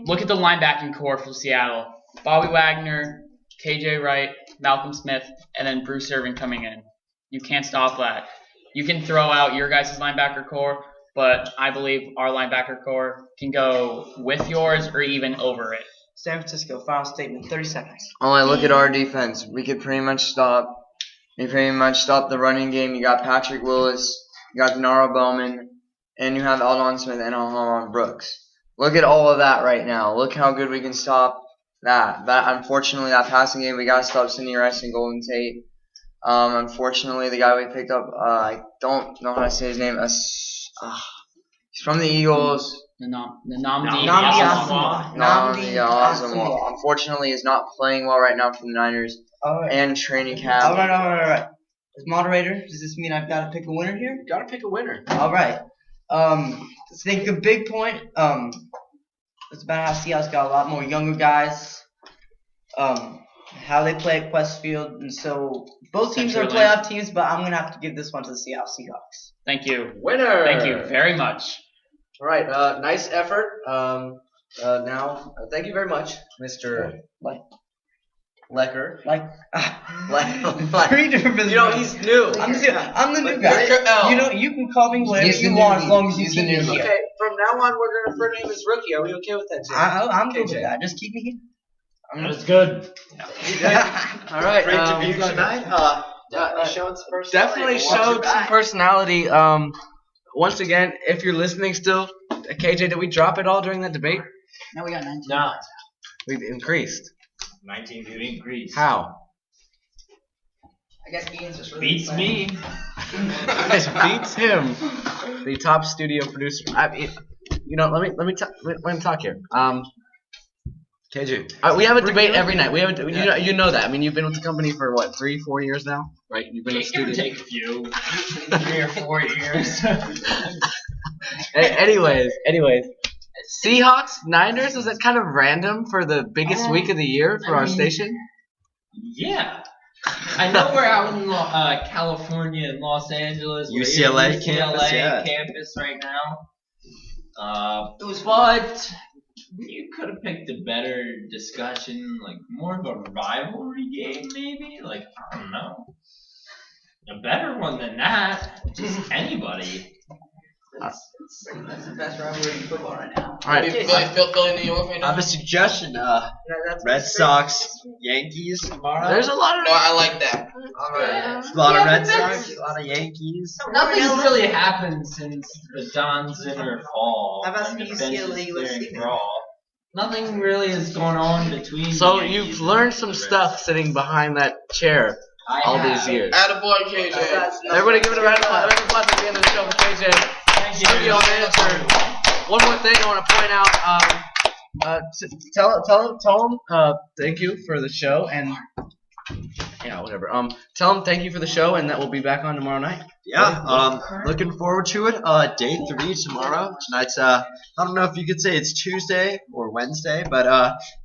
Look at the linebacking core for Seattle. Bobby Wagner, KJ Wright, Malcolm Smith, and then Bruce Irvin coming in. You can't stop that. You can throw out your guys' linebacker core, but I believe our linebacker core can go with yours or even over it. San Francisco, final statement. 30 seconds. Only look at our defense. We could pretty much stop. We pretty much stop the running game. You got Patrick Willis, you got Denaro Bowman, and you have Aldon Smith and Alhamon Brooks. Look at all of that right now. Look how good we can stop that. Unfortunately, that passing game, we got to stop Sidney Rice and Golden Tate. Unfortunately, the guy we picked up, I don't know how to say his name. He's from the Eagles. Nnamdi Asomugha. Unfortunately, is not playing well right now for the Niners and training camp. All right. As moderator, does this mean I've got to pick a winner here? You gotta pick a winner. All right. I think the big point is about how Seattle's got a lot more younger guys. How they play at Quest Field, and so both teams are playoff teams, but I'm gonna have to give this one to the Seattle Seahawks. Thank you. Winner. Thank you very much. All right. Nice effort. Now, thank you very much, Mr. Lecker. Three different business. He's new. I'm the new guy. You can call me whatever you want as long as you keep me here. Okay, from now on, we're going to refer to him as Rookie. Are we okay with that, Jay? I'm good with that. Just keep me here. That's good. All right. tonight. Showing some personality. Definitely showed some personality. Once again, if you're listening still, KJ, did we drop it all during that debate? Now we got 19. No. We've increased. 19 You increased. How? I guess Ian's just really Beats me. This beats him. The top studio producer. Let me talk here. KJ, we have a debate every night. We have you know that. I mean, you've been with the company for what, 3-4 years now, right? You've been a student. Take a few, 3 or 4 years. Anyways, Seahawks, Niners. Was that kind of random for the biggest week of the year for our station? Yeah. I know we're out in California and Los Angeles. UCLA UCLA campus, yeah. campus right now. But you could have picked a better discussion, like more of a rivalry game, maybe. Like, I don't know, a better one than that. Just anybody. That's the best rivalry in football right now. All right. Philly, New York right I have a suggestion. Red Sox, Yankees tomorrow. There's a lot of. No, I like that. A lot of Red Sox, a lot of Yankees. Nothing's really happened since the Don Zinner fall. How about some and the UCLA benches USC clearing Raw. nothing really is going on between. So the Yankees you've and learned the some Reds. stuff sitting behind that chair I all have. these years. Attaboy, KJ. Everybody give it a round of applause at the end of the show for KJ. Studio manager. One more thing I want to point out. Tell him thank you for the show and whatever. Tell him thank you for the show and that we'll be back on tomorrow night. Yeah, looking forward to it. Day 3 tomorrow. Tonight's I don't know if you could say it's Tuesday or Wednesday, but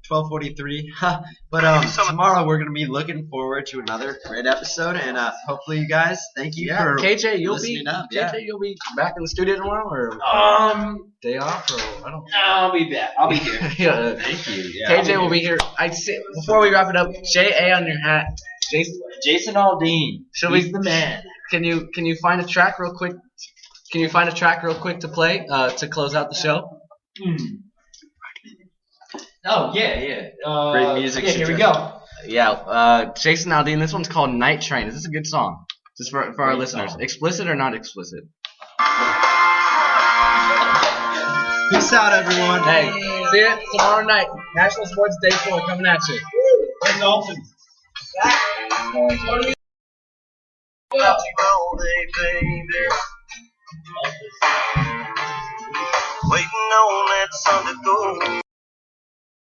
12:43. But tomorrow we're gonna be looking forward to another great episode, and hopefully you guys, thank you for KJ, you'll listening be up. you'll be back in the studio tomorrow or day off or I don't. I'll be back. I'll be here. Yeah, Thank you. Yeah. KJ will be here. Before we wrap it up, J.A. on your hat. Jason Aldean. He's the man. Can you find a track real quick? Can you find a track real quick to play to close out the show? Oh yeah. Great music Yeah, here we suggestion. go. Yeah, Jason Aldean. This one's called Night Train. Is this a good song? Just for our Great listeners. song. Explicit or not explicit? Peace out, everyone. Hey, see you tomorrow night. National Sports Day 4 coming at you. Dolphins. all day, baby. Waiting on that sun to go.